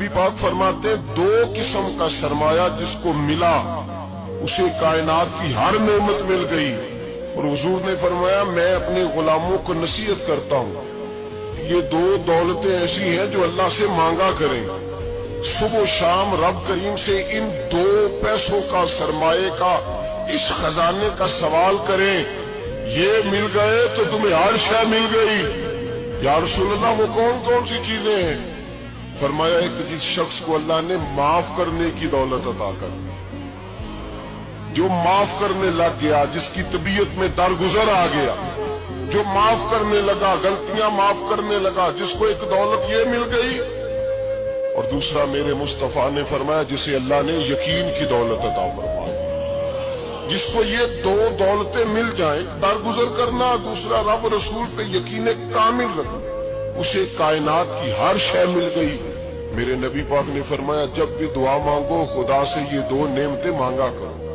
نبی پاک فرماتے ہیں دو قسم کا سرمایہ جس کو ملا اسے کائنات کی ہر نعمت مل گئی. اور حضور نے فرمایا میں اپنے غلاموں کو نصیحت کرتا ہوں یہ دو دولتیں ایسی ہیں جو اللہ سے مانگا کریں. صبح و شام رب کریم سے ان دو پیسوں کا سرمایہ کا اس خزانے کا سوال کریں. یہ مل گئے تو تمہیں ہر شے مل گئی. یا رسول اللہ وہ کون کون سی چیزیں ہیں؟ فرمایا ایک جس شخص کو اللہ نے معاف کرنے کی دولت عطا کر دی، جو معاف کرنے لگ گیا، جس کی طبیعت میں درگزر آ گیا، جو معاف کرنے لگا، غلطیاں معاف کرنے لگا، جس کو ایک دولت یہ مل گئی. اور دوسرا میرے مصطفیٰ نے فرمایا جسے اللہ نے یقین کی دولت عطا فرمائی. جس کو یہ دو دولتیں مل جائیں، درگزر کرنا، دوسرا رب رسول پہ یقین کامل رکھنا، اسے کائنات کی ہر شے مل گئی. میرے نبی پاک نے فرمایا جب بھی دعا مانگو خدا سے یہ دو نعمتیں مانگا کرو.